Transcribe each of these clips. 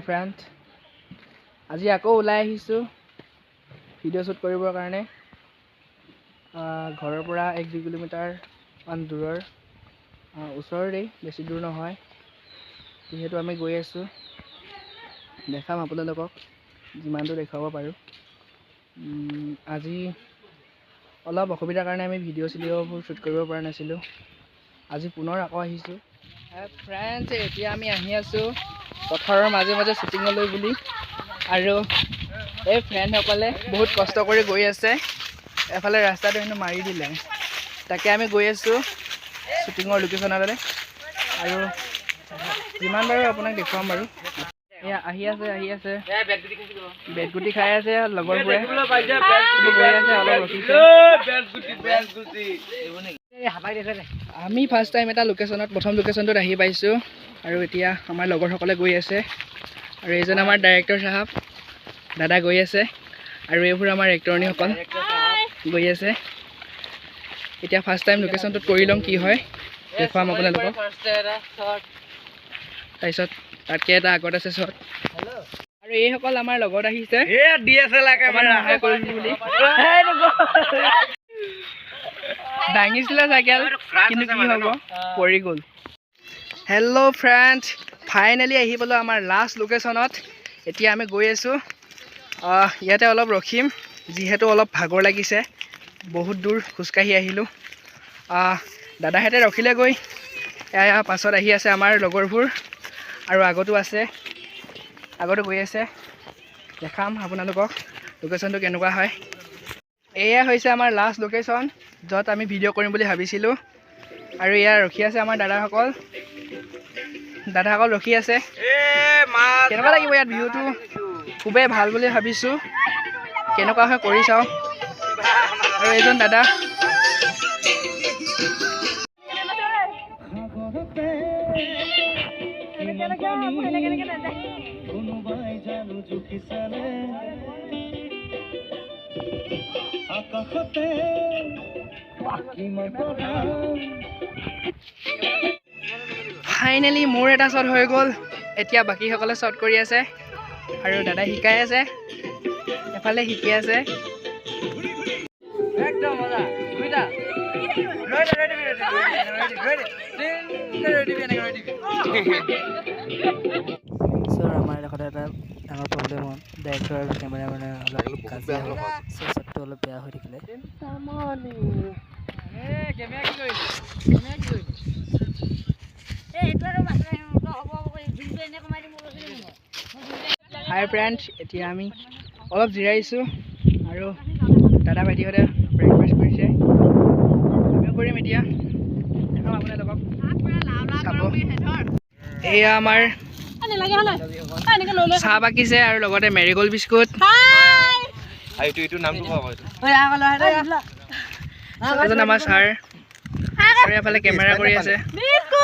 হাই friend, আজি আকৌ ওলাই আহিছোঁ ভিডিঅ' শ্বুট কৰিবৰ কাৰণে। ঘৰৰ পৰা 1-2 কিলোমিটাৰমান দূৰৰ, ওচৰতেই, বেছি দূৰ নহয়। যিহেতু আমি গৈ আছোঁ, দেখাম আপোনালোকক যিমান দূৰ দেখুৱাব পাৰোঁ। আজি অলপ অসুবিধাৰ কাৰণে আমি ভিডিঅ'বোৰ শ্বুট কৰিব পৰা নাছিলোঁ। আজি পুনৰ আকৌ আহিছোঁ। ফ্ৰেণ্ডছ, এতিয়া আমি আহি আছোঁ পথাৰৰ মাজে মাজে শ্বুটিঙলৈ বুলি, আৰু এই ফ্ৰেণ্ডসকলে বহুত কষ্ট কৰি গৈ আছে। এফালে ৰাস্তাটো হেনো মাৰি দিলে, তাকে আমি গৈ আছোঁ শ্বুটিঙৰ লোকেশ্যনলৈ, আৰু যিমান বাৰু আপোনাক দেখুৱাম বাৰু। এয়া আহি আছে বেটগুটি খাই আছে লগৰবোৰে, গৈ আছে অলপ ৰখিছে। আমি ফাৰ্ষ্ট টাইম এটা প্ৰথম লোকেশ্যনটোত আহি পাইছোঁ, আৰু এতিয়া আমাৰ লগৰসকলে গৈ আছে, আৰু এইজন আমাৰ ডাইৰেক্টৰ চাহাব দাদা গৈ আছে, আৰু এইবোৰ আমাৰ এক্টৰণীসকল গৈ আছে। এতিয়া ফাৰ্ষ্ট টাইম লোকেশ্যনটোত কৰি ল'ম কি হয়, দেখুৱাম আপোনালোকক। তাৰপিছত তাতকৈ এটা আগত আছে শ্বট, আৰু এইসকল আমাৰ লগত আহিছে সহায় কৰিম বুলি। দাঙিছিলে চাইকেল, কিন্তু কি হ'ব, পৰি গ'ল। হেল্ল' ফ্ৰেণ্ডছ, ফাইনেলি আহি পালোঁ আমাৰ লাষ্ট লোকেশ্যনত। এতিয়া আমি গৈ আছোঁ, ইয়াতে অলপ ৰখিম যিহেতু অলপ ভাগৰ লাগিছে, বহুত দূৰ খোজকাঢ়ি আহিলোঁ। দাদাহঁতে ৰখিলে গৈ, এয়া পাছত আহি আছে আমাৰ লগৰবোৰ, আৰু আগতো গৈ আছে। দেখাম আপোনালোকক লোকেশ্যনটো কেনেকুৱা হয়। এয়া হৈছে আমাৰ লাষ্ট লোকেশ্যন, য'ত আমি ভিডিঅ' কৰিম বুলি ভাবিছিলোঁ, আৰু এয়া ৰখি আছে আমাৰ দাদাসকল ৰখি আছে। কেনেকুৱা লাগিব ইয়াত ভিউটো, খুবেই ভাল বুলি ভাবিছোঁ। কেনেকুৱা হয় কৰি চাওঁ। আৰু এইজন দাদা ফাইনেলি মোৰ এটা শ্বট হৈ গ'ল। এতিয়া বাকীসকলে শ্বট কৰি আছে, আৰু দাদাই শিকাই আছে, এফালে শিকি আছে। আমাৰ এডোখৰতে এটা ডাঙৰ প্ৰব্লেম হ'ল, ডাইৰেক্টৰ আৰু কেমেৰামেনে অলপ কাজিয়া হ'ল, শ্বটটো অলপ বেয়া হৈ থাকিলে। হাই ফ্ৰেণ্ডছ, এতিয়া আমি অলপ জিৰাইছোঁ, আৰু দাদা ভাইটিহঁতে ব্ৰেকফাষ্ট কৰিছে, আমিও কৰিম এতিয়া। দেখাম আপোনালোকক, চাব। এয়া আমাৰ চাহ বাকিছে, আৰু লগতে মেৰিগ'ল্ড বিস্কুট। এজন আমাৰ ছাৰ, আৰু এফালে কেমেৰা কৰি আছে,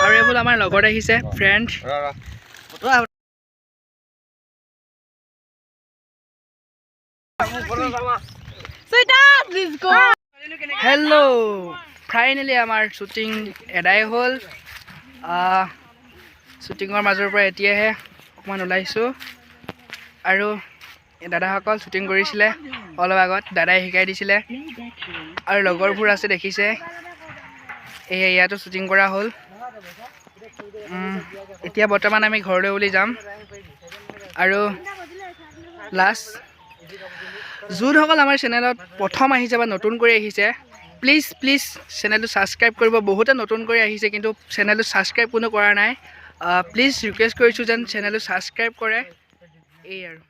আৰু এইবোৰ আমাৰ লগত আহিছে ফ্ৰেণ্ড। হেল্ল', ফাইনেলি আমাৰ শ্বুটিং এদাই হ'ল। শ্বুটিঙৰ মাজৰ পৰা এতিয়াহে অকণমান ওলাইছোঁ, আৰু দাদাসকল শ্বুটিং কৰিছিলে অলপ আগত, দাদাই শিকাই দিছিলে, আৰু লগৰবোৰ আছে দেখিছে। ইয়াতো শ্বুটিং কৰা হ'ল। এতিয়া বৰ্তমান আমি ঘৰলৈ বুলি যাম, আৰু লাষ্ট যোনসকল আমাৰ চেনেলত প্ৰথম আহিছে বা নতুন কৰি আহিছে, প্লিজ চেনেলটো ছাবস্ক্ৰাইব কৰিব। বহুতে নতুন কৰি আহিছে, কিন্তু চেনেলটো ছাবস্ক্ৰাইব কোনো কৰা নাই। প্লিজ ৰিকুৱেষ্ট কৰিছোঁ যেন চেনেলটো ছাবস্ক্ৰাইব কৰে, এই আৰু।